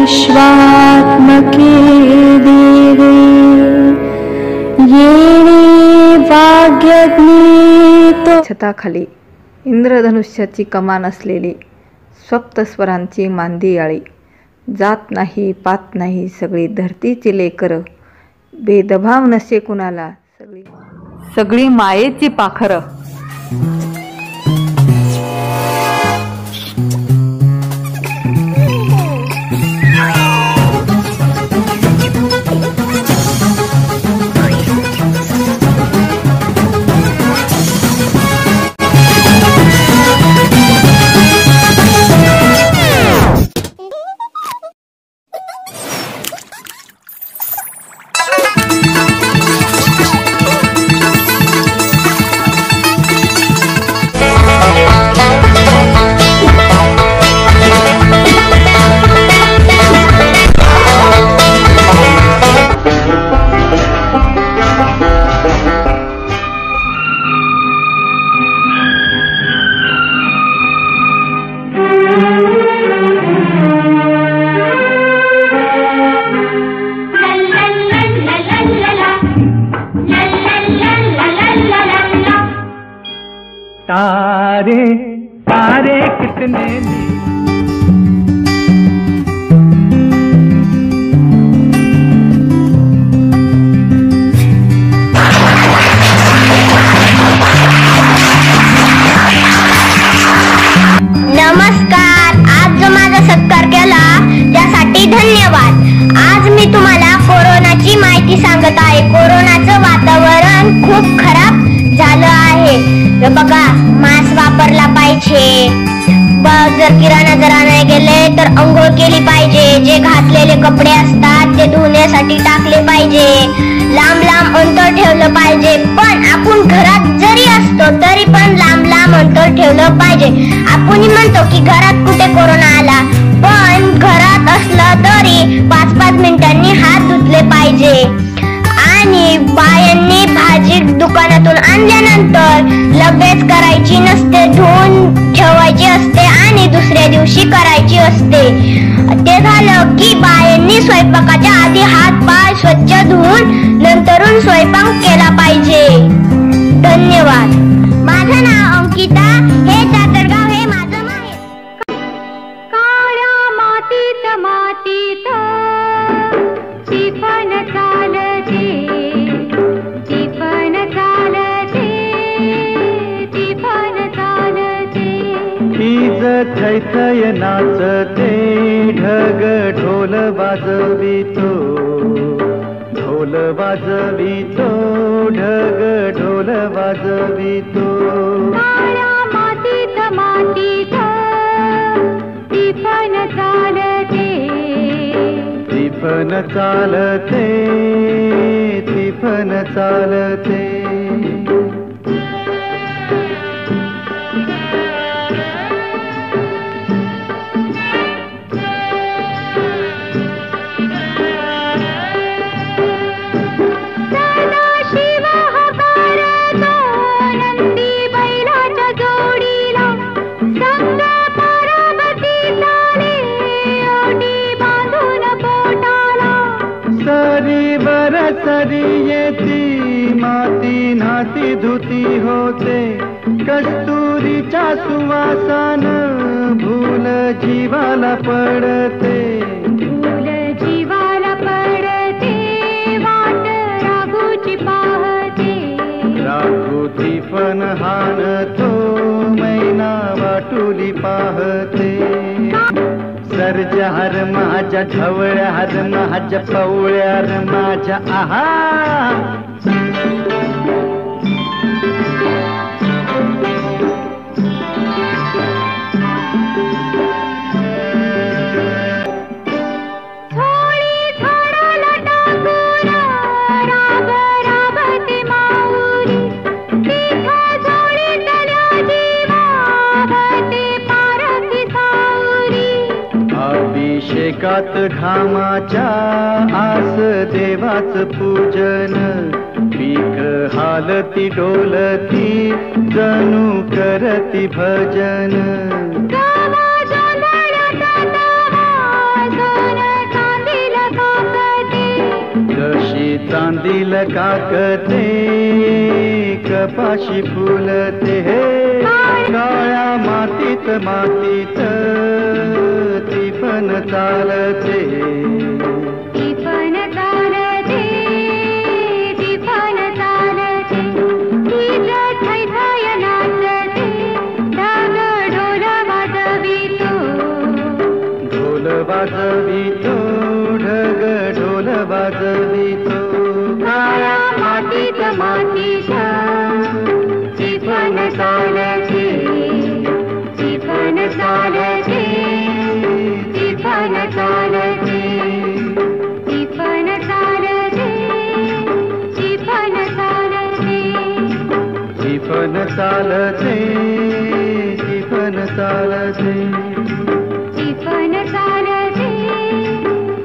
विश्वात्मके देवे येणे वाग्यज्ञेतो छताखाली इंद्रधनुष्याची कमान असलेली सप्तस्वरांची मांदी आळी, जात नाही पात नाही सगळी धरतीची लेकर, भेदभाव नसे कुणाला सगळी मायेची पाखरं. तारे तारे कितने नमस्कार. आज जो माझा सत्कार केला त्यासाठी धन्यवाद. आज मी तुम्हाला कोरोनाची माहिती सांगत आहे. कोरोनाचं वातावरण खूप खराब झालं आहे. बघा, मास्क वापरला पाहिजे. जर किराणा आणायला गेले तर अंघोळ केली पाहिजे. जे घातलेले कपडे असतात ते धुण्यासाठी टाकले पाहिजे. लांब लांब अंतर ठेवलं पाहिजे. पण आपण घरात जरी असतो तरी पण लांब लांब अंतर ठेवलं पाहिजे. आपण म्हणतो की घरात कुठे कोरोना आला, पण घरात असलं तरी 5-5 मिनिटांनी हात धुतले पाहिजे. आणि बायांनी भाजी दुकानातून आणल्यानंतर लगेच करायची नसते, धुवून ठेवायची असते आणि दुसऱ्या दिवशी करायची असते. ते झालं की बायांनी स्वयंपाकाच्या आधी हात पाय स्वच्छ धुवून नंतरून स्वयंपाक केला पाहिजे. धन्यवाद. माझं नाव अंकिता. हे जातरगाव हे माझं माहेर. काळ्या मातीत मातीत चिपण चालते, चिपण चालते, चिपण चालते. हीज थैथय नाचते, ढग ढोल वाजवितो, ढोल वाजवितो, ढग ढोल वाजवितो. काळ्या मातीत मातीत चिपण चालते, तिफन चालते, तिफन चालते. सरी येती माती नाती धुती होते, कस्तुरीच्या सुवासान भूल जीवाला पडते, भूल जीवाला पडते. वाट राघूची पाहते, राघूची पण हाणतो, मैना वाटुली पाहते. सर्जहार माझ्या ढवळ्यार माझ्या पवळ्यार माझ्या आहा. अभिषेकात घामाच्या आस देवाच पूजन, पीक हालती डोलती जणू करती भजन. गावा जोंधळ्यात तवा सोनं काकते कपाशी फुलते काळ्या मातीत मातीत ती पण चालते ती पण चालते ती पण चालते तीच थैथाय नाचते ढग ढोल वाजवितो ढोल वाजवितो ढग ढोल वाजवितो काळ्या मातीत मातीत ती पण चालते ती पण चालते ती पण चालते ती पण चालते ती पण चालते ती पण चालते ती पण चालते ती पण चालते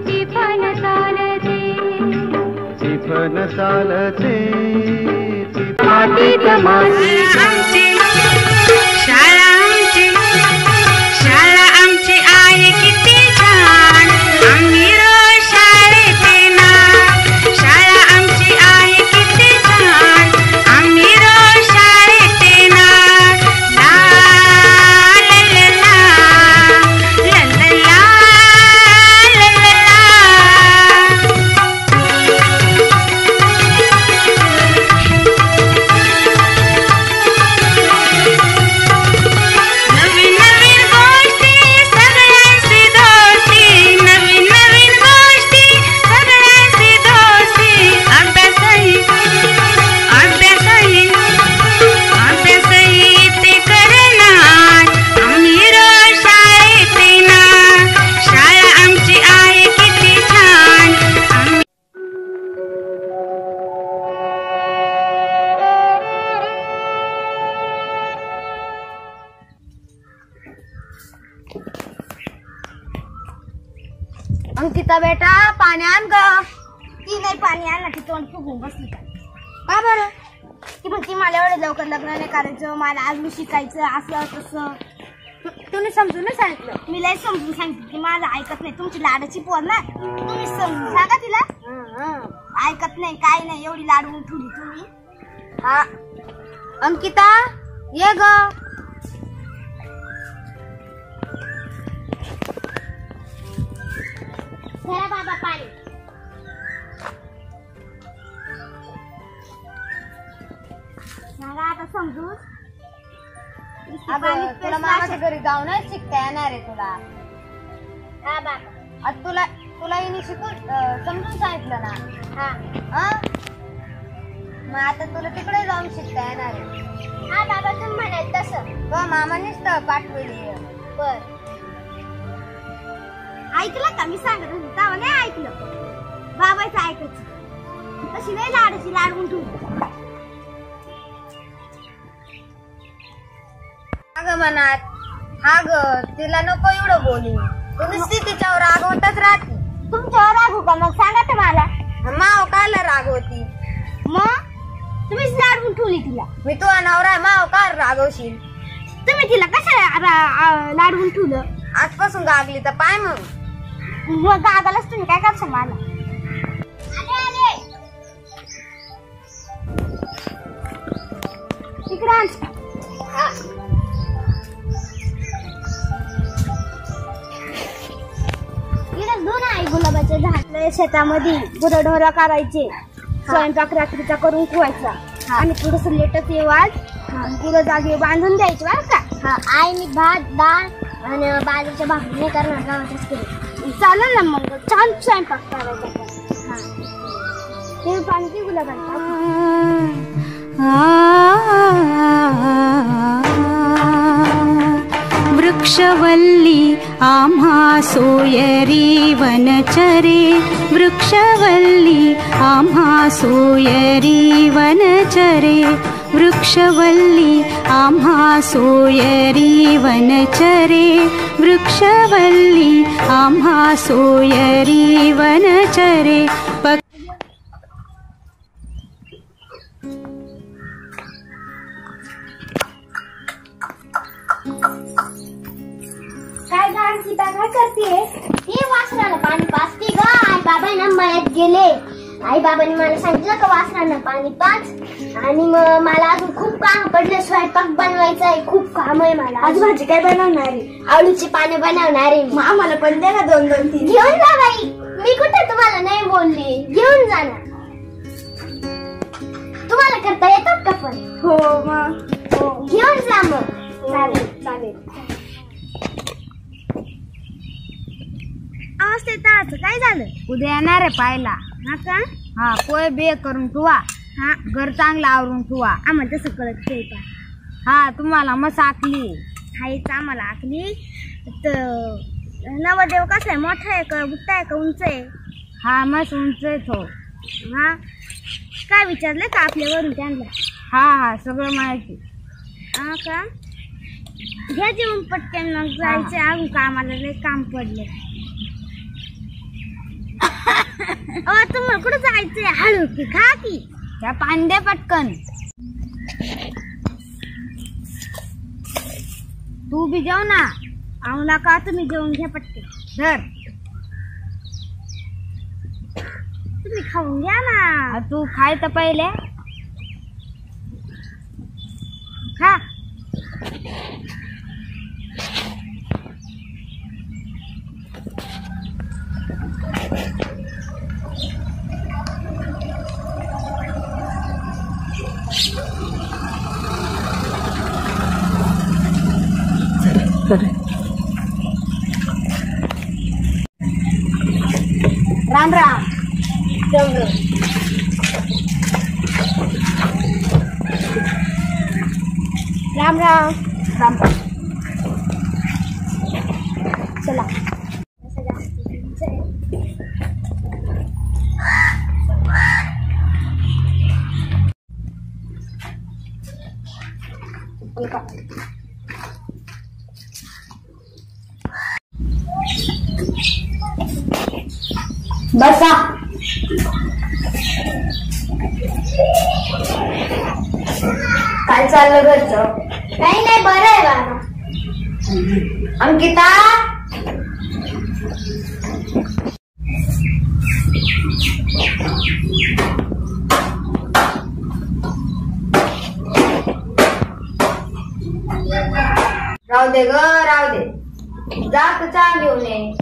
ती पण चालते ती पण चालते ती मातीत मातीत शाळा आमची आहे किती छान आम्ही रोज शाळेत येणार शाळा आमची आहे किती छान आम्ही रोज शाळेत येणार ला ला ला ला ला ला ला नवीन नवीन गोष्टी सगळ्यांशी दोस्ती नवीन नवीन गोष्टी सगळ्यांशी दोस्ती अभ्यासही ते करणार आम्ही रोज शाळेत येणार शाळा आमची आहे किती छान आम्ही अंकिता बेटा पाणी आण ग. ती नाही पाणी आण ना ती तोंड फुगून बसली का बरं ती म्हणती मला एवढं लवकर लग्न नाही करायचं मला अजून शिकायचं असं तसं तुम्ही समजून नाही सांगितलं मी लय समजून सांगितलं ती माझं ऐकत नाही तुमची लाडाची पोर ना तुम्ही समजून सांगा तिला ऐकत नाही काय नाही एवढी लाडवून ठेवली तुम्ही हा अंकिता ये ग धरा बाबा पाणी सांगा आता समजून तुला मामाच्या घरी जाऊनच शिकता येणार आहे तुला हा बाबा आता तुला हिने शिकून समजून सांगितलं ना हा मग आता तुला तिकडे जाऊन शिकता येणार आहे हा बाबा तुम्ही म्हणाल तसं हो मामानेच तर पाठवली बर ऐकलं का मी सांगत होते तेव्हा नाही ऐकलं बाबाचं ऐकायचं तशी नाही लाडाची लाडवून ठेवली अगं मनात हा ग तिला नको एवढं बोलू तू नुसती तिच्यावर रागवतच राहते तुमच्यावर रागू का मग सांगा तर मला माव कायला रागवती मग तुम्हीच लाडवून ठेवली तिला मी तू नवरा माव का रागवशील तुम्ही तिला कशा लाडवून ठेवलं आजपासून गागली तर पाय मग गागालाच तुम्ही काय करशाल मला इकडे दोन आहे गुलाबाचे झाड शेतामध्ये गुरढोरा करायचे स्वयंपाक रात्रीचा करून ठेवायचा आणि थोडस लेटच येवाज गुरं जागी बांधून द्यायचे बरं का आई मी भात डाळ आणि बाजरीच्या भाकरी नाही करणार गावातच करू चालेल ना मग छान स्वयंपाक करायचा ते पाणी गुलाबांचा वृक्षवल्ली आम्हा सोयरी वनचरे वृक्षवल्ली आम्हा सोयरी वनचरे वृक्षवल्ली आम्हा सोयरी वनचरे वृक्षवल्ली आम्हा सोयरी वनचरे काय करतीये? ही वासराला पाणी पाजते ग. आई बाबा ना मळ्यात गेले आई बाबांनी मला सांगितलं का वासरांना पाणी पाच आणि मग मला अजून खूप काम पडलं. स्वयंपाक बनवायचा आहे, खूप काम आहे मला. आज भाजी काय बनवणार आहे? आळूची पाने बनवणार आहे. मग आम्हाला पण दे ना 2-2-3. घेऊन जा बाई, मी कुठे तुम्हाला नाही बोलली. घेऊन जा ना. तुम्हाला करता येतात का पण? हो मग हो घेऊन जा मग. चालेल चालेल. काय झालं? उद्या येणार आहे पाहायला. हा का? हा पोहे बे करून ठेवा. हा घर चांगलं आवरून ठेवा. आम्हाला तसं कळत नाही का? हा तुम्हाला मग आखली हायच आम्हाला आखली. नवरदेव कसा आहे? मोठा आहे का बुट्टा आहे का उंच आहे? हा मस्त उंच आहे तो. हा काय विचारलं का आपल्यावरून त्यांना? हा हा सगळं माहिती. हा का? घ्या जेवून पटकन मग जायचं. अजून कामाला लय काम पडलं. तुम्हाला कुठं जायचंय? हळू की खा की. त्या पांडे पटकन. तू बी जेव ना. आऊ नका तुम्ही जेवून घ्या पटकन. धर तुम्ही खाऊन घ्या ना. तू खाय तर पहिले खा. राम राम. राम राम. राम राम. चला. बसा. काय चाललं घरचं? काही नाही, बरं आहे बाबा. अंकिता राहू दे ग, राहू दे. जा तू चहा घेऊन ये.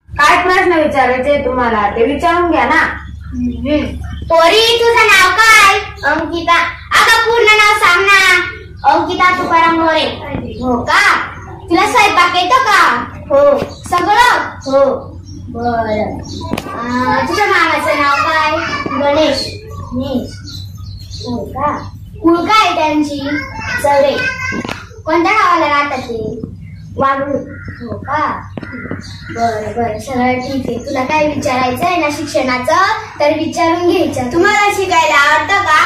काय प्रश्न विचारायचे तुम्हाला ते विचारून घ्या ना. पोरी तुझं नाव काय? अंकिता. आता पूर्ण नाव सांग ना. अंकिता तुकाराम मोरे. हो का? तुला स्वयंपाक येतो का? हो. सगळं? हो. बर. तुझ्या मामाचं नाव काय? गणेश. हो का? कुळ काय त्यांची? चौरे. कोणत्या गावाला राहतात ते? वागळू. हो का? बरं बरं सगळं ठीक आहे. तुला काय विचारायचं आहे ना शिक्षणाचं तर विचारून घ्यायचं. तुम्हाला शिकायला आवडतं का?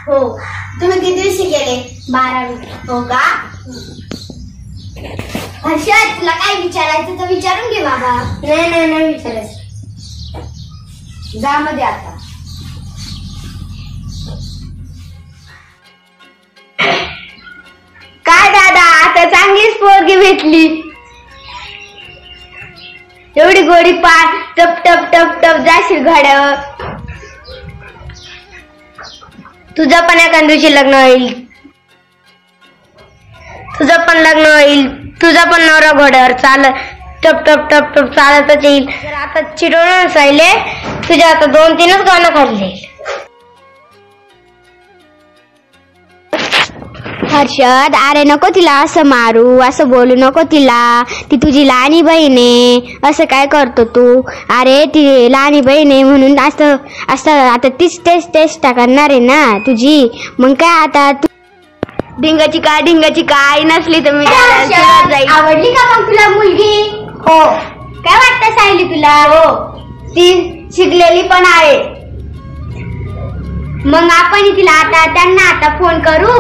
हो. तुम्ही किती शिकेले? 12वी. हो का? हर्षद तुला काय विचारायचं तर विचारून घे बाबा. नाही विचारायचं. जा मध्ये आता. काय दादा आता चांगलीच पोरगी भेटली. एवढी गोडी पाठ टप टप टप टप जाशील घड्यावर. तुझं पण एखाद दिवशी लग्न होईल. तुझं पण लग्न होईल. तुझा पण नवरा घोड्यावर चालत टप टप टप टप चालतच येईल. जर आता चिडवून नसायले तुझ्या आता 2-3च गाणं खाल्ले. हर्षद अरे नको तिला असं मारू, असं बोलू नको तिला. ती तुझी लहानी बहीण आहे. असं काय करतो तू? अरे ती लहानी बहीण आहे म्हणून असं असं आता तीच टेस्ट करणार आहे ना तुझी. मग काय आता तू ढिंगाची काय नसली तर मी जाईल. आवडली का मग तुला मुलगी? हो. काय वाटतं सायली तुला? हो. ती शिकलेली पण आहे. मग आपण तिला आता त्यांना आता फोन करू.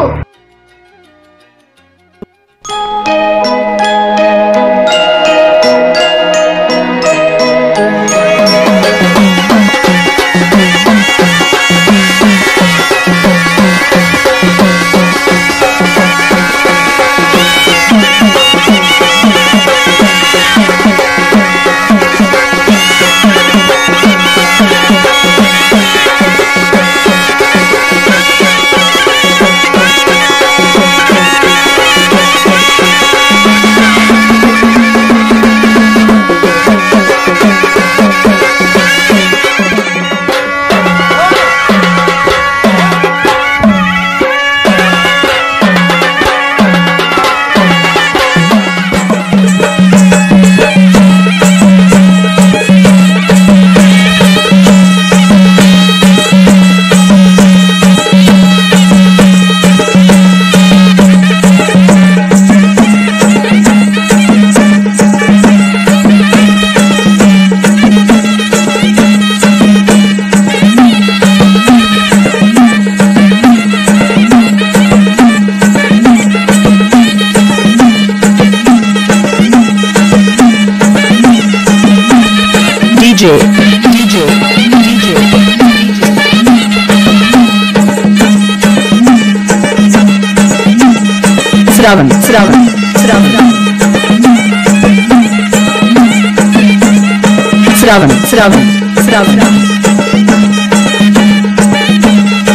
श्रावण श्रावण श्रावण श्रावण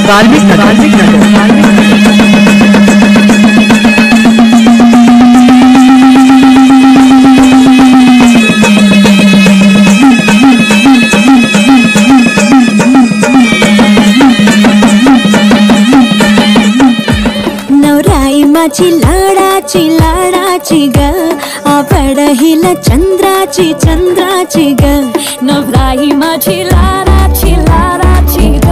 वाल्मीकि नगर नवराई माझी लाडाची ग आवड हिला चंद्राची ग नवराई माझी लाडाची ग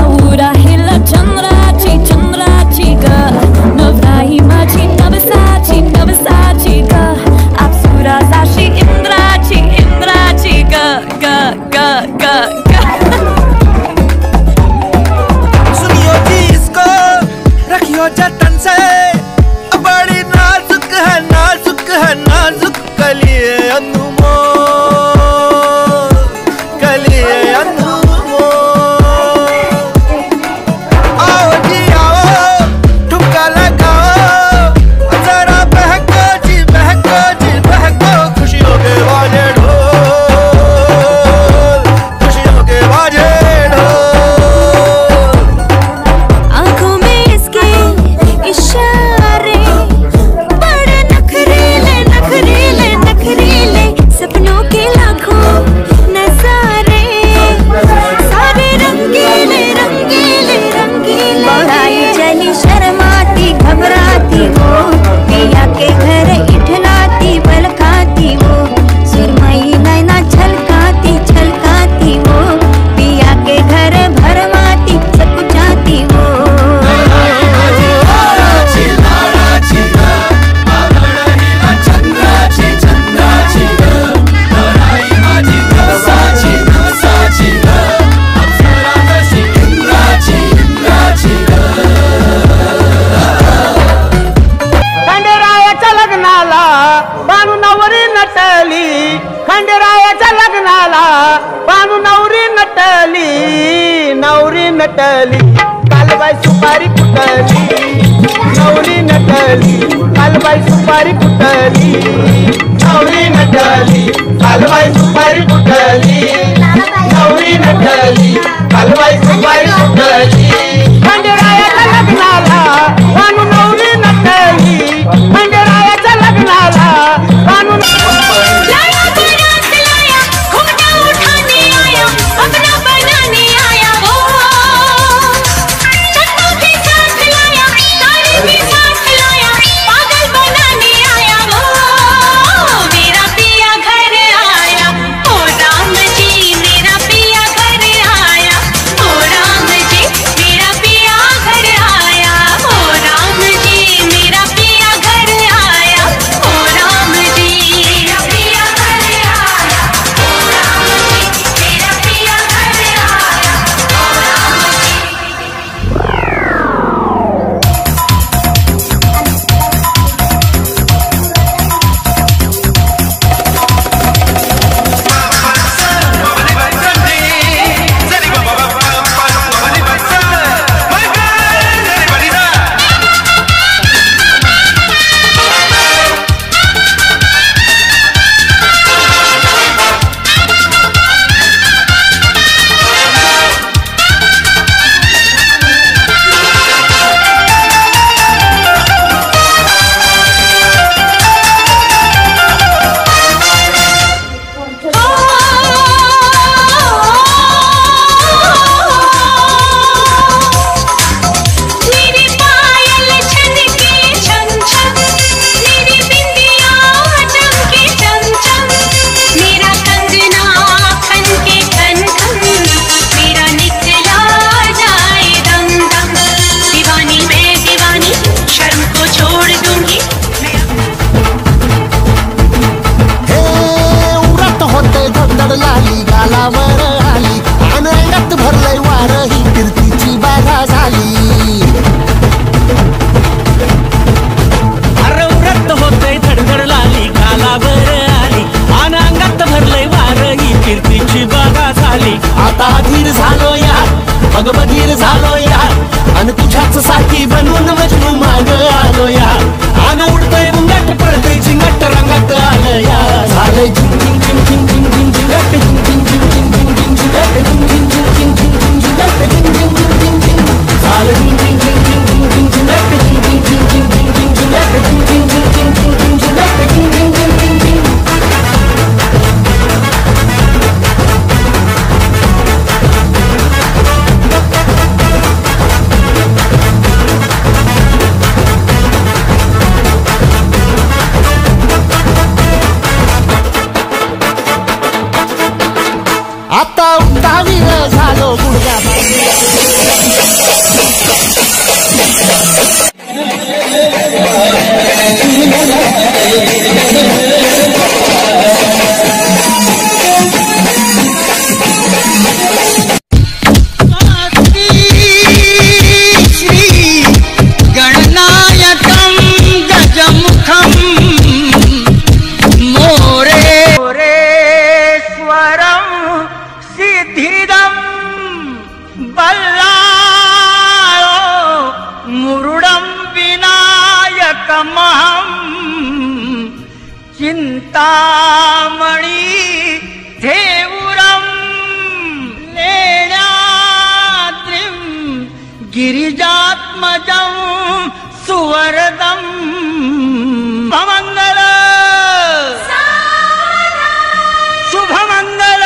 आवडा हिला चंद्राची ग नवराई माझी नवसाची ग अप्सरा जाशी इंद्राची ग ग ग ग ग सुनियो जी इसको रखियो जतन से बड़ी नाजुक है नाजुक कलिए अनमोल आओ जी आओ ठुमका लगाओ जरा बहको खुशियों के बाजे ढोल खुशियों के बाजे ढोल आँखों में इसके इशारे बड़े नखरीले सपनों के लाखों नजारे सारे रंगीले बढ़ाई चली शर्माती घबराती वो पिया के घर इठलाती बल खाती वो सुरमई नैना छलकाती वो पिया के घर भरमाती सकुचाती वो खंडेरायाच्या लग्नाला बानू नवरी नटली खंडेरायाच्या लग्नाला बानू नवरी नटली कालबाई सुपारी कुटली नवरी नटली कालबाई सुपारी कुटली नवरी नटली कालबाई सुपारी कुटली नवरी नटली कालबाई सुपारी कुटली खंडेरायाच्या लग्नाला बानू नवरी नटली खंडेरायाच्या लग्नाला बानू मेरा पिया घर आया ओ राम जी कथमहं चिन्तामणि देवुरं लेण्याद्रिं गिरिजात्मजं सुवरदं शुभमंगल शुभमंगल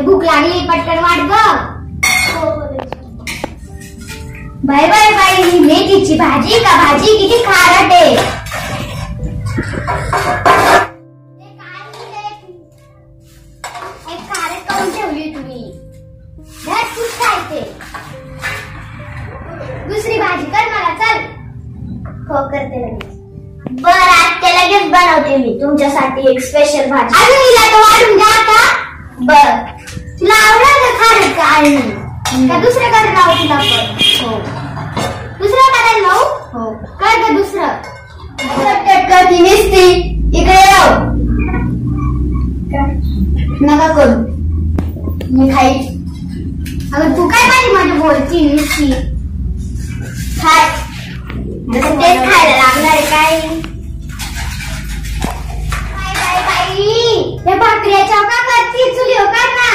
भूक लागली पटकन वाट ग. बाय बाय बाई मेथीची भाजी का भाजी किती खारट आहे. एक खारट काऊन ठेवली तुम्ही. दुसरी भाजी कर मला चल. हो करते लगेच. बर आज ते लगेच बनवते मी तुमच्यासाठी एक स्पेशल भाजी. अजून हिला तर वाढून द्या आता. बर तुला आवडलं का खारट का आणि का दुसरं करायला लावू तुला पण. हो दुसरं करायला लावू. हो काय का दुसरं करती निसती इकडे येऊ नका करू मी खाई. अगं तू काय माझी बोलती निसती खाय तेच खायला लागणार आहे काय. या भाकऱ्याच्या का करती चुलीवर कर ना.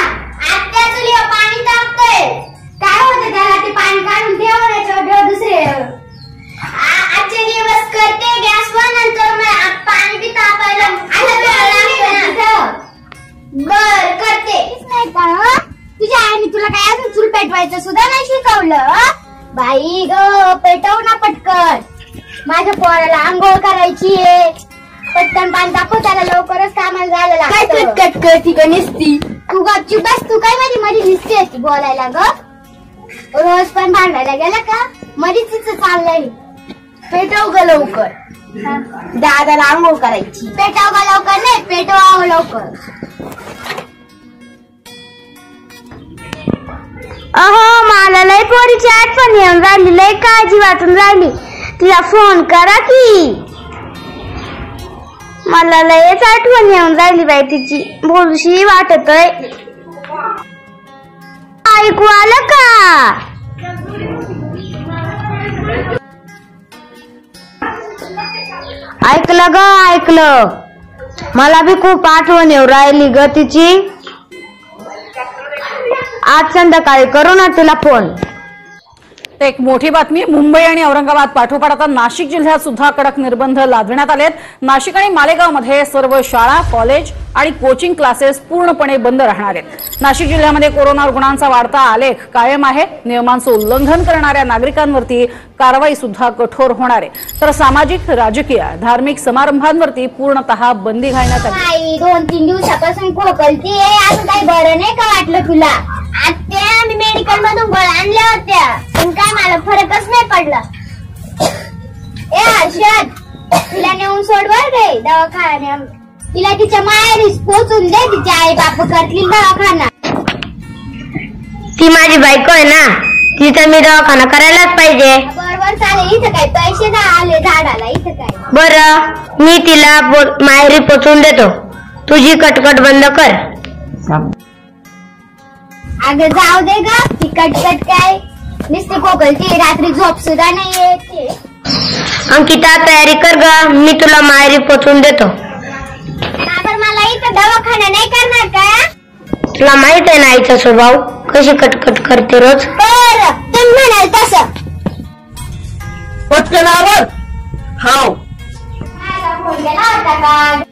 आत्या चुलीवर पाणी तापतंय काय होतं त्याला ते पाणी काढून ठेवायचं दुसरे आजचे दिवस करते गॅसवर नंतर पाणी बी तापायला बर करते. नाही का तुझ्या आईने तुला काय अजून चूल पेटवायचं सुद्धा नाही शिकवलं. बाई ग पेटव ना पटकन. माझ्या पोराला आंघोळ करायची आहे. पटकन पाणी तापव त्याला लवकरच कामाला जायला लागतं. काय कटकट करती का निसती. तू गपचूप बस. तू काय मध्ये निसते बोलायला ग. रोज पण भांडायला गेला का मध्ये तिचं चाललंय. पेटव ग लवकर. दादाला आंघोळ करायची. पेटव ग लवकर नाही पेटवावं लवकर. अहो मला लय पोरीची आठवण येऊन राहिली. लय काळजी वाटून राहिली. तिला फोन करा की. मला लयच आठवण येऊन राहिली बाई तिची. बोलशी वाटतय. ऐकू आलं का. ऐकलं ग ऐकलं. मला बी खूप आठवण येऊन राहिली ग तिची. आज संध्याकाळी करू ना तुला फोन. एक मोठी बातमी. मुंबई आणि औरंगाबाद पाठोपाठ आता नाशिक जिल्ह्यात सुद्धा कडक निर्बंध लादण्यात आलेत. नाशिक आणि मालेगावमध्ये सर्व शाळा कॉलेज आणि कोचिंग क्लासेस पूर्णपणे बंद राहणार आहेत. नाशिक जिल्ह्यामध्ये कोरोना रुग्णांचा वाढता आलेख कायम आहे. नियमांचं उल्लंघन करणाऱ्या नागरिकांवरती कारवाई सुद्धा कठोर होणार आहे. तर सामाजिक राजकीय धार्मिक समारंभांवरती पूर्णतः बंदी घालण्यात आली. 2-3 दिवसापासून खोकलतीये. असं काही बरं नाही का वाटलं तुला. आत्या मी मेडिकल मधून गोळ्या आणल्या होत्या पण काय मला फरकच नाही पडला. ए हर्षद तिला नेऊन सोड बर रे दवाखान्यात. तिला तिच्या माहेरीस पोचून दे. तिच्या आई बाप करतील दवाखाना. ती माझी बायको आहे ना. तिथं मी दवाखाना करायलाच पाहिजे. बरोबर चालेल. इथं काय पैसे आले झाडाला इथं काय. बरं मी तिला माहेरी पोचून देतो. तुझी कटकट बंद कर. अगं जाऊ दे ग. ती कटकट काय नुसती खोकलती. रात्री झोप सुद्धा नाही येत. अंकिता तयारी कर ग. मी तुला माहेरी पोचून देतो. मला इथं दवाखाना नाही करणार का. तुला माहित आहे ना आईचा स्वभाव कशी कटकट करते रोज. बरं तुम्ही म्हणाल तसं. पटकन आवर. हाव फोन केला होता का.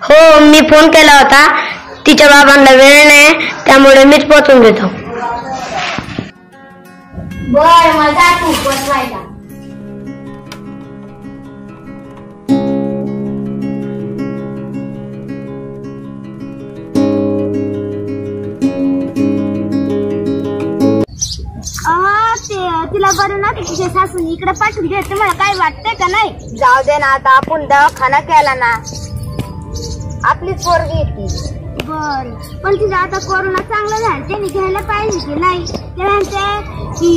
हो मी फोन केला होता. तिच्या बाबांना वेळ नाही त्यामुळे मीच पोचून देतो. बर मला तू पोचवायला. तिला बरं ना तुझ्या सासून इकडे पाठवून दे. तुम्हाला काय वाटतंय का नाही? जाऊ दे ना, आता आपण दवाखाना केला ना, आपलीच पोरगी येते. बर, पण तिला आता कोरोना चांगला झाला, त्यांनी घ्यायला पाहिजे की नाही? ते म्हणते की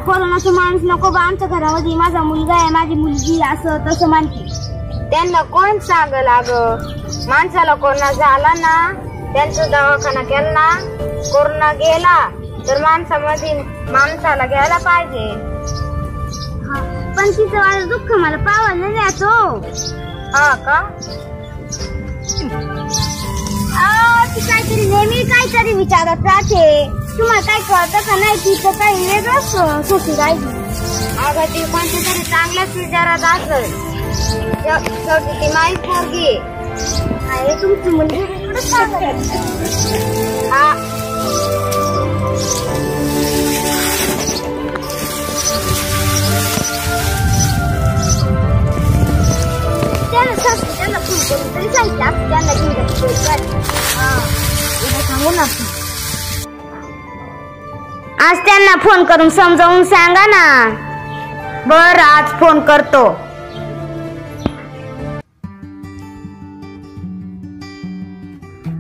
कोरोनाचा माणूस नको बा आमच्या घरामध्ये, माझा मुलगा आहे, माझी मुलगी, असं तसं म्हणते. त्यांना कोण सांगल? अगं माणसाला कोरोना झाला ना, त्यांचा दवाखाना केला ना, कोरोना गेला तर माणसाला घ्यायला पाहिजे. पण तिचं माझं दुःख मला पावायला नाही येतो. हा का? ती काहीतरी नेहमी काहीतरी विचारत राहते. तुम्हाला काय कळतं का नाही? तिचं काही वेगळंच सुखी राहिली. अगं ती कोणती तरी चांगल्याच विचारात असेल. शेवटी ती माझी पोरगी आहे. तुमची मुलगी इकडे सांगत हा. त्यांना फोन करून तरी सांगितलं त्यांना घेऊन सांगू ना. आज त्यांना फोन करून समजावून सांगा ना. बर, आज फोन करतो.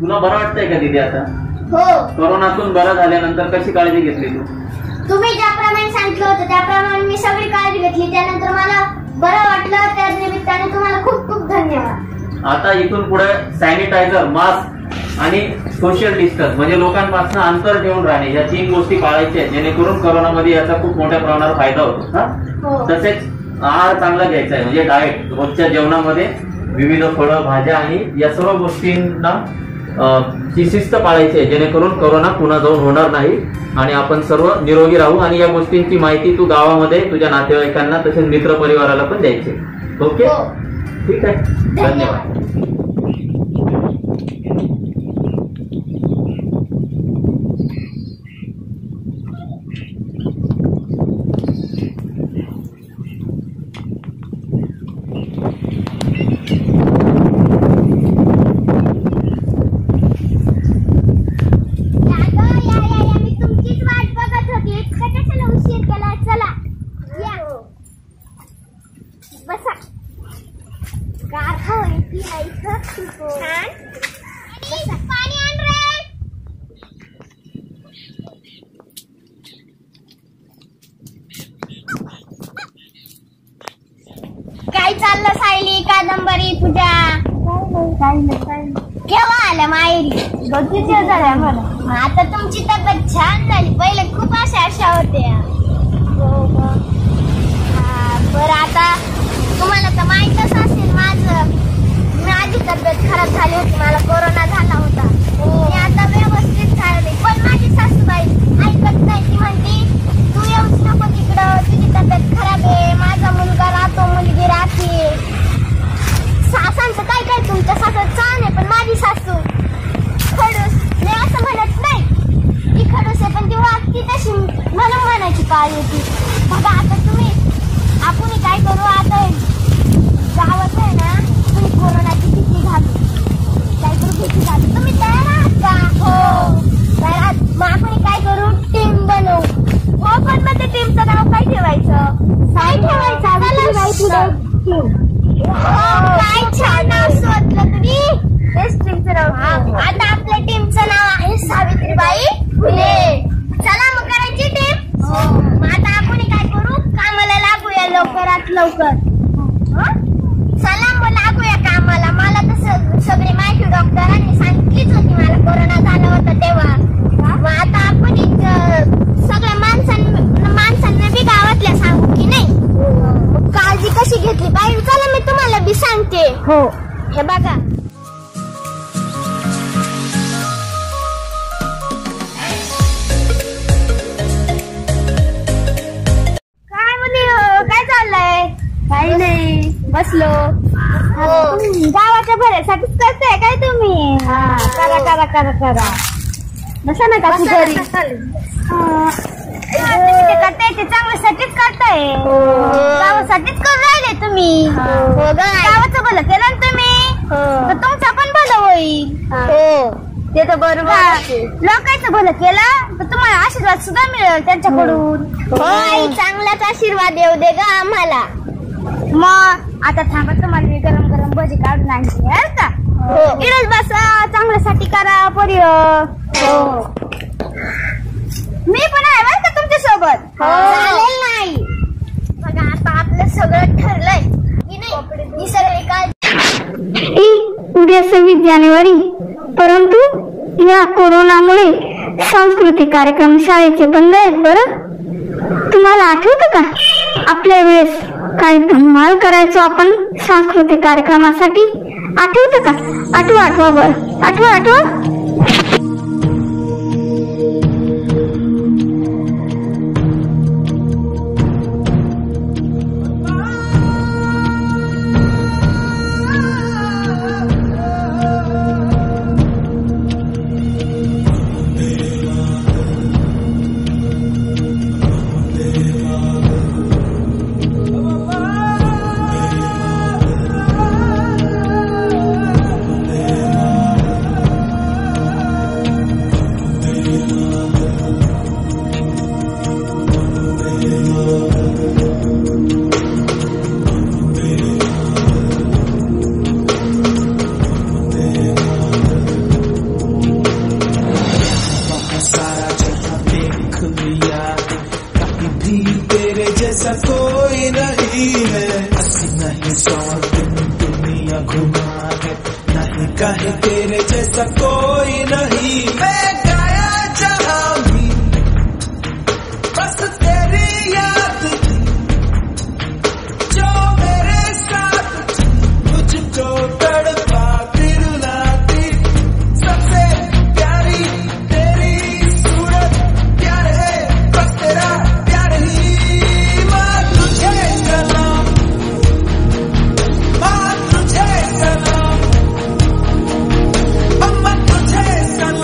तुला बरं वाटतंय का दीदी आता? हो. कोरोनातून बरं झाल्यानंतर कशी काळजी घेतली तू? तुम्ही ज्याप्रमाणे सांगितलं होतं त्याप्रमाणे मी सगळी काळजी घेतली. त्यानंतर मला बरं वाटलं. त्या निमित्ताने तुम्हाला खूप खूप धन्यवाद. आता इथून पुढे सॅनिटायझर, मास्क आणि सोशल डिस्टन्स म्हणजे लोकांपासून अंतर ठेवून राहणे, या 3 गोष्टी पाळायच्या आहेत, जेणेकरून कोरोनामध्ये याचा खूप मोठ्या प्रमाणावर फायदा होतो. तसेच आहार चांगला घ्यायचा आहे, म्हणजे डाएट. रोजच्या जेवणामध्ये विविध फळं, भाज्या आणि या सर्व गोष्टींना ची शिस्त पाळायची आहे, जेणेकरून कोरोना पुन्हा जाऊन होणार नाही आणि आपण सर्व निरोगी राहू. आणि या गोष्टींची माहिती तू गावामध्ये तुझ्या नातेवाईकांना तसेच मित्र परिवाराला पण द्यायची. ओके, ठीक आहे, धन्यवाद. काय चाललं सायली, कादंबरी, पूजा? केव्हा आल्या माहेरी? 2-3 दिवस झाले आम्हाला. आता तुमची तब्येत छान झाली. पहिले खूप आशा होत्या. बरं, आता तुम्हाला तर माहीतच असेल माझी तब्येत खराब झाली होती. मला कोरोना झाला होता. मी आता व्यवस्थित झाले, पण माझी सासूबाई ऐकत नाही. ती म्हणते तू येऊच नको तिकडं, तुझी तब्येत खराब आहे, माझा मुलगा राहतो, मुलगी राहते. सासांचं काय काय, तुमच्या सासू छान आहे, पण माझी सासू खडूस. मी असं म्हणत नाही ती खडूस आहे, पण ती वागती तशी म्हणून म्हणायची काय होती. बघा आता तुम्ही, आपण काय करू आता, गावात आहे ना तुम्ही कोरोनाची भीती झाली, काय करू भीती झाली. तुम्ही तयार आहात का? हो तयार आहात. मग आपण काय करू, टीम बनवू. हो, पण मग त्या टीमचं नाव काय ठेवायचं? काय ठेवायचं? काय छान नाव सुचलं तुम्ही. आता आपल्या टीमचं नाव आहे सावित्रीबाई फुले. चला मग करायची टीम. मग आता आपण काय करू, कामाला लागूया लवकरात लवकर. चला मग लागूया कामाला. मला तर सगळी माहिती डॉक्टरांनी सांगितलीच होती, मला कोरोना झाला होता तेव्हा. मग आता आपण सगळ्या माणसांना बी गावातल्या सांगू की नाही, काळजी कशी घेतली पाहिजे. चला मी तुम्हाला बी सांगते. हो, हे बघा, काय चाललंय? काही नाही, बसलो. गावाच्या भऱ्यासाठीच करताय काय तुम्ही? करा करा करा करा. बसा ना काकू घरी. करताय ते चांगल्यासाठीच करताय, गावासाठीच करून राहिले तुम्ही. गावाचं भलं केलं ना तुम्ही, तर तुमचं पण भलं होईल. ते तर बरोबर. लोकांचं भलं केलं तर तुम्हाला आशीर्वाद सुद्धा मिळेल त्यांच्याकडून. आई चांगलाच आशीर्वाद येऊ दे ग आम्हाला. मग आता थांबा, तुम्हाला मी गरम गरम भजी काढून आणते का. इकडे बसा, चांगल्यासाठी करा परी. मी पण आहे बरं का तुमच्या सोबत. चालेल नाही. बघा आता आपलं सगळं ठरलंय की नाही. ही सगळी काय उद्या 26 जानेवारी, परंतु या कोरोनामुळे सांस्कृतिक कार्यक्रम शाळेचे बंद आहेत. बरं तुम्हाला आठवतं का आपल्या वेळेस काय धमाल करायचो आपण सांस्कृतिक कार्यक्रमासाठी? आठवतं का? आठवा बरं, आठवा. कोई नहीं है, अस्सी नहीं 100 दिन दुनिया घुमा है, नहीं कहे तेरे जैसा कोई नहीं। मैं गाया जहां भी बस तेरी याद थी, जो मेरे साथ मुझको तड़पाती रुलाती, सबसे प्यारी तेरी सूरत, प्यार है बस तेरा प्यार ही। माँ तुझे सलाम, माँ तुझे सलाम, अम्मा तुझे सलाम।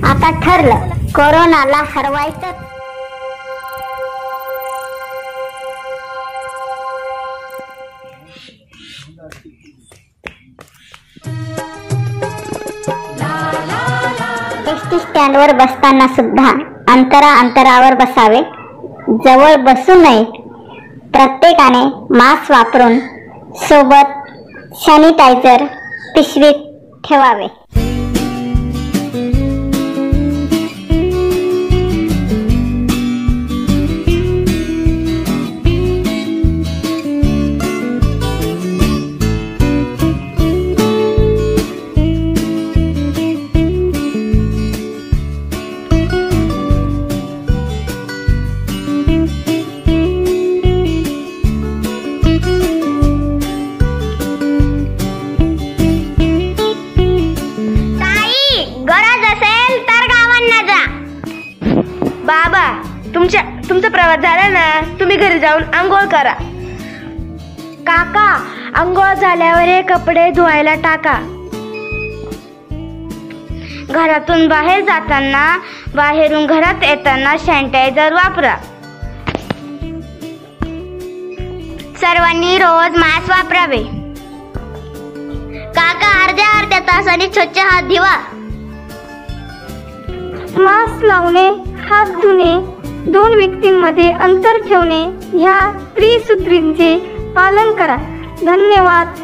आता ठरलं, कोरोनाला हरवायचं. एसटी स्टँडवर बसताना सुद्धा अंतरावर बसावे, जवळ बसू नये. प्रत्येकाने मास्क वापरून सोबत सॅनिटायझर पिशवीत ठेवावे. बाबा, तुमचा प्रवास झाला ना, तुम्ही घरी जाऊन आंघोळ करा. काका, आंघोळ झाल्यावर हे कपडे धुवायला टाका. घरातून बाहेर जाताना, बाहेरून घरात येताना सॅनिटायझर वापरा. सर्वांनी रोज मास्क वापरावे. काका, अर्ध्या तासाने स्वच्छ हात धुवा. मास्क लावणे, हात धुणे, 2 व्यक्तींमध्ये अंतर ठेवणे ह्या त्रिसूत्रींचे पालन करा. धन्यवाद.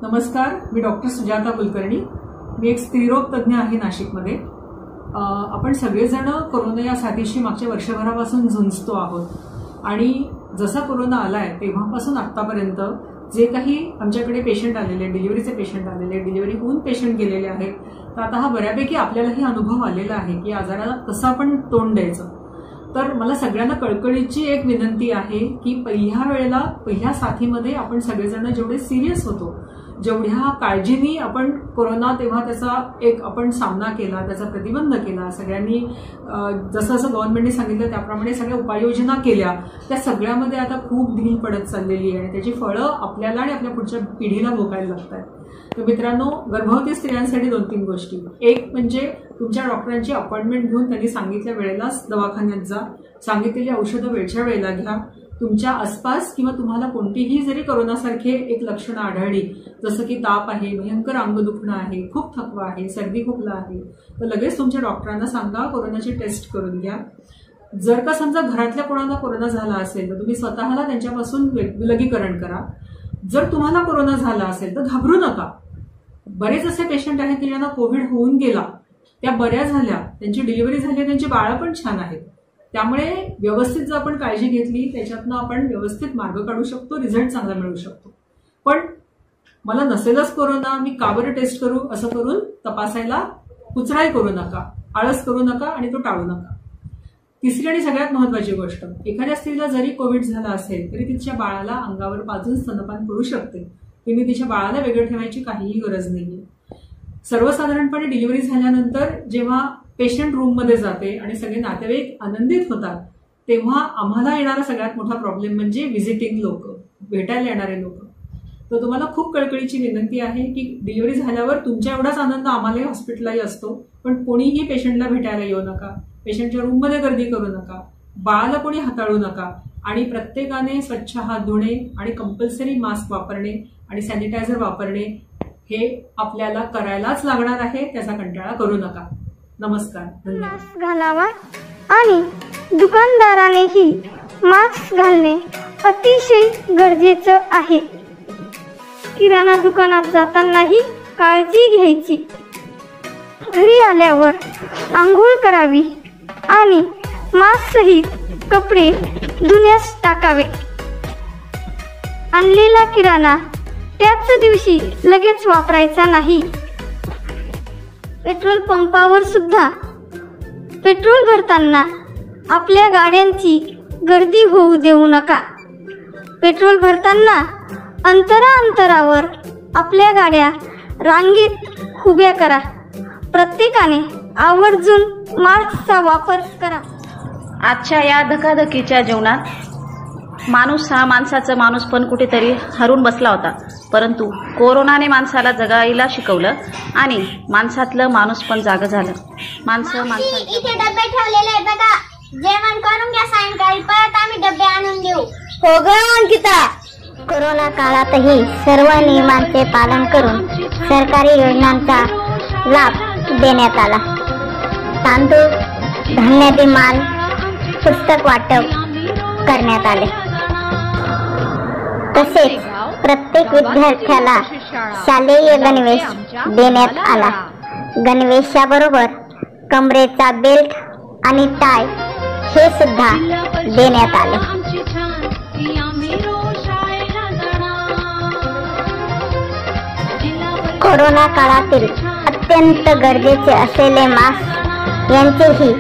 नमस्कार, मी डॉक्टर सुजाता कुलकर्णी. मी एक स्त्रीरोग तज्ज्ञ आहे नाशिकमध्ये. आपण सगळेजण कोरोना या साथीशी मागच्या वर्षभरापासून झुंजतो आहोत आणि जसा कोरोना आलाय तेव्हापासून आत्तापर्यंत जे काही आमच्याकडे पेशंट आलेले, डिलिव्हरीचे पेशंट आलेले, डिलिव्हरी होऊन पेशंट गेलेले आहेत, तर आता हा बऱ्यापैकी आपल्यालाही अनुभव आलेला आहे की आजाराला कसं आपण तोंड द्यायचं. तर मला सगळ्यांना कळकळीची एक विनंती आहे की पहिल्या साथीमध्ये आपण सगळेजण जेवढे सिरियस होतो, जेवढ्या काळजीने आपण कोरोना तेव्हा त्याचा एक आपण सामना केला, त्याचा प्रतिबंध केला, सगळ्यांनी जसं जसं गव्हर्नमेंटने सांगितलं त्याप्रमाणे सगळ्या उपाययोजना केल्या, त्या सगळ्यामध्ये आता खूप ढील पडत चाललेली आहे आणि त्याची फळं आपल्याला आणि आपल्या पुढच्या पिढीला भोगायला लागत आहेत. तर मित्रांनो, गर्भवती स्त्रियांसाठी 2-3 गोष्टी. एक म्हणजे तुमच्या डॉक्टरांची अपॉइंटमेंट घेऊन त्यांनी सांगितल्या वेळेलाच दवाखान्यात जा. सांगितलेली औषधं वेळच्या वेळेला घ्या. तुमच्या आसपास किंवा तुम्हाला कोणतीही जरी कोरोनासारखे एक लक्षणं आढळली, जसं की ताप आहे, भयंकर अंग दुखणं आहे, खूप थकवा आहे, सर्दी खोकला आहे, तर लगेच तुमच्या डॉक्टरांना सांगा, कोरोनाची टेस्ट करून घ्या. जर का समजा घरातल्या कोणाला कोरोना झाला असेल तर तुम्ही स्वतःला त्यांच्यापासून विलगीकरण करा. जर तुम्हाला कोरोना झाला असेल तर घाबरू नका. बरेच असे पेशंट आहेत की ज्यांना कोविड होऊन गेला, त्या बऱ्या झाल्या, त्यांची डिलिव्हरी झाली, त्यांची बाळं पण छान आहेत. त्यामुळे व्यवस्थित जर आपण काळजी घेतली त्याच्यातनं आपण व्यवस्थित मार्ग काढू शकतो, रिझल्ट चांगला मिळू शकतो. पण मला नसेलच कोरोना, मी का बरं टेस्ट करू असं करून तपासायला कुचराई करू नका, आळस करू नका आणि तो टाळू नका. तिसरी आणि सगळ्यात महत्वाची गोष्ट, एखाद्या स्त्रीला जरी कोविड झाला असेल तरी तिच्या बाळाला अंगावर पाजून स्तनपान करू शकते. तिने तिच्या बाळाला वेगळं ठेवायची काहीही गरज नाहीये. सर्वसाधारणपणे डिलिव्हरी झाल्यानंतर जेव्हा पेशंट रूममध्ये जाते आणि सगळे नातेवाईक आनंदित होतात, तेव्हा आम्हाला येणारा सगळ्यात मोठा प्रॉब्लेम म्हणजे व्हिजिटिंग लोक, भेटायला येणारे लोक. तर तुम्हाला खूप कळकळीची विनंती आहे की डिलिव्हरी झाल्यावर तुमच्या एवढाच आनंद आम्हालाही हॉस्पिटललाही असतो, पण कोणीही पेशंटला भेटायला येऊ नका, पेशंटच्या रूममध्ये गर्दी करू नका, बाळाला कोणी हाताळू नका आणि प्रत्येकाने स्वच्छ हात धुणे आणि कंपल्सरी मास्क वापरणे आणि सॅनिटायझर वापरणे हे आपल्याला करायलाच लागणार आहे. त्याचा कंटाळा करू नका. नमस्कार, धन्यवाद. मास्क घालावा आणि दुकानदारानेही मास्क घालणे अतिशय गरजेचं आहे. किराणा दुकानात जातानाही काळजी घ्यायची. घरी आल्यावर आंघोळ करावी आणि मास्क सहित कपडे धुण्यास टाकावे. आणलेला किराणा त्याच दिवशी लगेच वापरायचा नाही. पेट्रोल पंपावर सुद्धा पेट्रोल भरताना आपल्या गाड्यांची गर्दी होऊ देऊ नका. पेट्रोल भरताना अंतरावर आपल्या गाड्या रांगेत उभ्या करा. प्रत्येकाने आवर्जून मास्कचा वापर करा. आजच्या या धकाधकीच्या जीवनात माणूस पण कुठेतरी हरून बसला होता. परंतु कोरोनाने माणसाला जगायला शिकवलं आणि माणसातलं माणूस पण जागं झालं. इथे डबे ठेवलेले आहेत बघा, जेवण करून घ्या. सायंकाळी परत आम्ही डबे आणून देऊ. हो ग अंकिता. कोरोना काळातही सर्व नियमांचे पालन करून सरकारी योजनांचा लाभ देण्यात आला. तांदूळ, धान्याचे माल, पुस्तक वाटप करण्यात आले. तसेच प्रत्येक विद्यार्थ्याला शालेय गणवेश देण्यात आला. गणवेशाबरोबर कमरेचा बेल्ट आणि टाय हे सुद्धा देण्यात आले. कोरोना काळातील अत्यंत गरजेचे असलेले मास्क यांचेही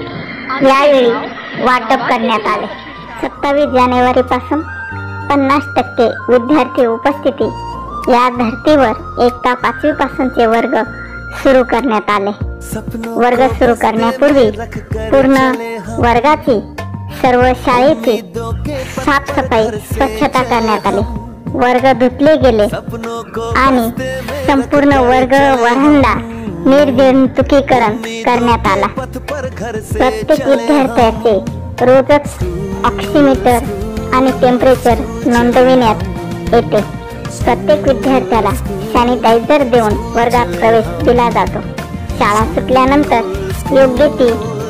यावेळी वाटप करण्यात आले. 27 जानेवारीपासून 50% विद्यार्थी उपस्थिती या धर्तीवर इयत्ता 5वी पासूनचे वर्ग सुरू करण्यात आले. वर्ग सुरू करण्यापूर्वी पूर्ण वर्गाची सर्व शाळेची साफसफाई स्वच्छता करण्यात आली. वर्ग धुतले गेले आणि संपूर्ण वर्ग वरांडा निर्जंतुकीकरण करण्यात आला. प्रत्येक विद्यार्थ्याचे रोजच ऑक्सिमीटर आणि टेम्परेचर नोंदविण्यात येते. प्रत्येक विद्यार्थ्याला सॅनिटायझर देऊन वर्गात प्रवेश दिला जातो. शाळा सुटल्यानंतर योग्य ती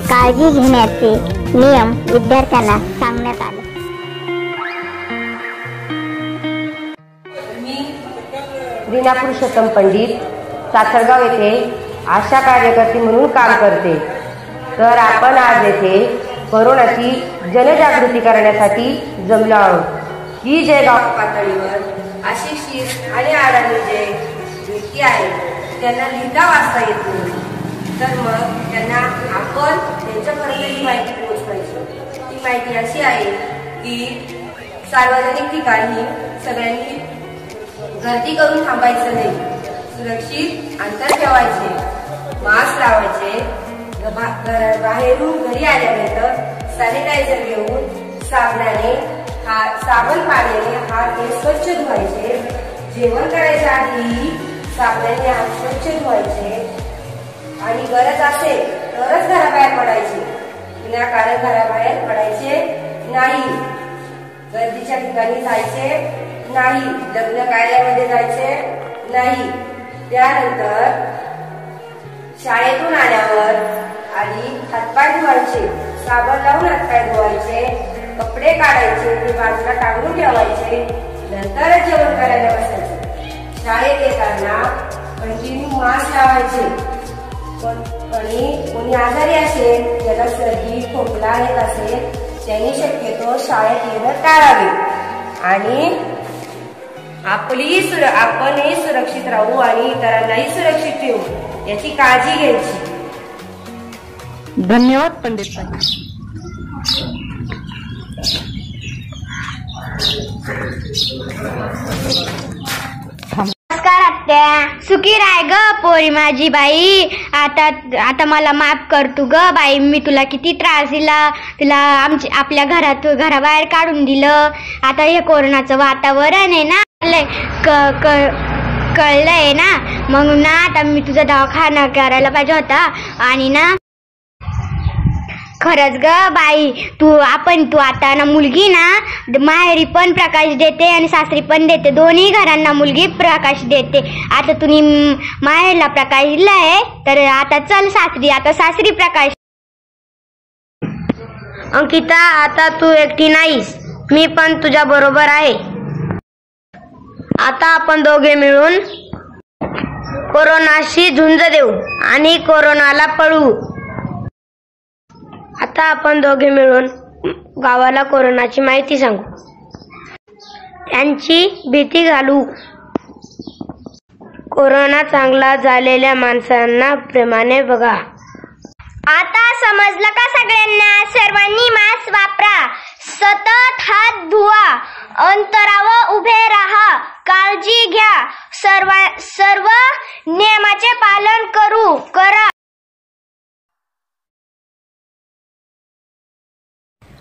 काळजी घेण्याचे नियम विद्यार्थ्यांना सांगण्यात आले. रीना पुरुषोत्तम पंडित सासरगाव येथे आशा कार्यकर्ती म्हणून काम करते. तर आपण आज येथे कोरोनाची जनजागृती करण्यासाठी जमलो आहोत. ही जे गाव पातळीवर अशिक्षित आणि अडाणी जे व्यक्ती आहेत त्यांना लिहिता वाचता येत नाही, तर मग त्यांना आपण त्यांच्यापर्यंत ही माहिती पोहोचवायची. ती माहिती अशी आहे की सार्वजनिक ठिकाणी सगळ्यांनी गर्दी करून थांबायचं नाही, सुरक्षित अंतर ठेवायचे, मास्क लावायचे, बाहेरून घरी आल्यानंतर सॅनिटायझर घेऊन साबण पाण्याने हात हे स्वच्छ धुवायचे. जेवण करायच्या आधी साबणाने हात स्वच्छ धुवायचे आणि गरज असेल तरच घराबाहेर पडायचे, विनाकारण घराबाहेर पडायचे नाही. गर्दीच्या ठिकाणी जायचे नाही, लग्न कार्यामध्ये जायचे नाही. त्यानंतर शाळेतून आल्यावर आधी हातपाय धुवायचे, साबण लावून हातपाय धुवायचे, कपडे काढायचे, ते बाजूला टांगून ठेवायचे, नंतरच जेवण करायला बसायचे. शाळेत येताना कंटिन्यू मास्क लावायचे. आणि कोणी आजारी असेल, ज्याला सर्दी खोकला येत असेल, त्यांनी शक्यतो शाळेत येणं टाळावे आणि आपणही सुरक्षित राहू आणि इतरांनाही सुरक्षित ठेवू याची काळजी घ्यायची. धन्यवाद पंडित. नमस्कार आत्या. सुखी राय ग पोरी माझी बाई. आता मला माफ कर तू ग बाई. मी तुला किती त्रास दिला, तुला आपल्या घराबाहेर काढून दिलं. आता हे कोरोनाचं वातावरण आहे ना, कळलंय ना, म्हणून ना आता मी तुझा दवाखाना करायला पाहिजे होता. आणि ना खरंच ग बाई, तू आता ना मुलगी ना माहेरी पण प्रकाश देते आणि सासरी पण देते, दोन्ही घरांना मुलगी प्रकाश देते. आता तुम्ही माहेरला प्रकाश दिलाय, तर आता चल सासरी, आता सासरी प्रकाश. अंकिता, आता तू एकटी नाहीस, मी पण तुझ्या बरोबर आहे. आता आपण दोघे मिळून कोरोनाशी झुंज देऊ आणि कोरोनाला पळवू. आता आपण दोघे मिळून गावाला कोरोनाची माहिती सांगू, त्यांची भीती घालू. कोरोना चांगला झालेल्या माणसांना प्रेमाने बघा. आता समजलं का सगळ्यांना? सर्वांनी मास्क वापरा, सतत हात धुवा, अंतरावर उभे राहा, काळजी घ्या, सर्व नियमाचे पालन करा.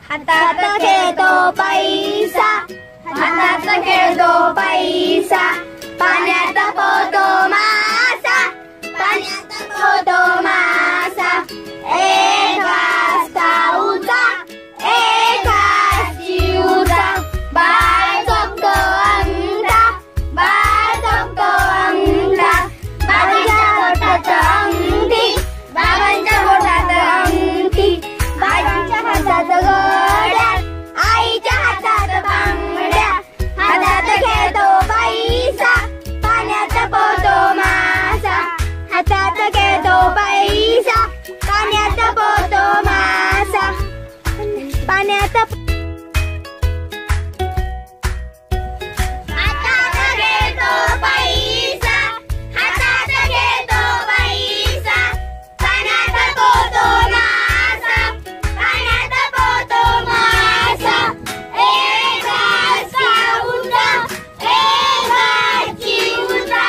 हातात खेळतो पैसा, हातात खेळतो पैसा, पाण्यात पोहतो मासा, पाण्यात पोहतो मासा. एक घास खाऊचा, एक घास जीवचा, बाळ झोपतो अंगठा, बाळ झोपतो अंगठा. बाबांच्या बोटात अंगठी, बाबांच्या बोटात अंगठी, बाबांच्या हातात घड्याळ, आईच्या हातात बांगड्या. हातात खेळतो पैसा, पाण्यात पोहतो मासा, हातात खेळतो पैसा, पाण्यात पोहतो मासा, पाण्यात. हातात खेळतो पैसा, हातात खेळतो पैसा, पाण्यात पोहतो मासा, पाण्यात पोहतो मासा. एक घास खाऊचा, एक घास जीवचा,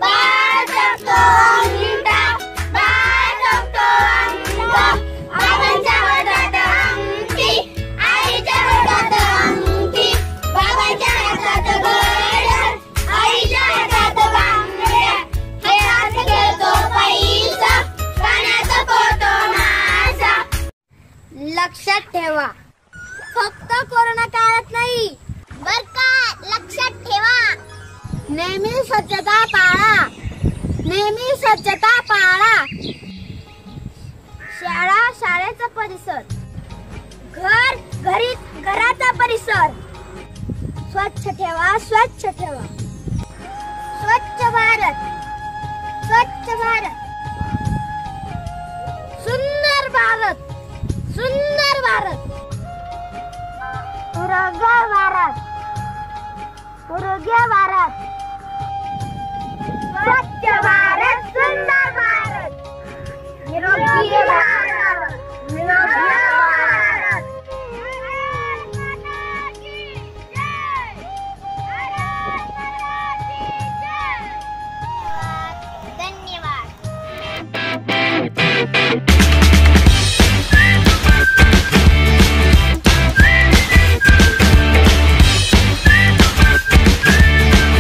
बाळ झोपतो अंगठा, बाळ झोपतो अंगठा. बाबांच्या हातात अंगठी, आईच्या हातात अंगठी, बाबांच्या हातात घड्याळ, आईच्या हातात बांगड्या. हे हात खेळतो पैसा, पाण्यात पोहतो मासा. लक्षात ठेवा, फक्त कोरोना काळात नाही बर का, लक्षात ठेवा. नेहमी स्वच्छता पाळा, नेहमी स्वच्छता पाळा. शाळा शाळेचा परिसर, घराचा परिसर स्वच्छ ठेवा, स्वच्छ ठेवा.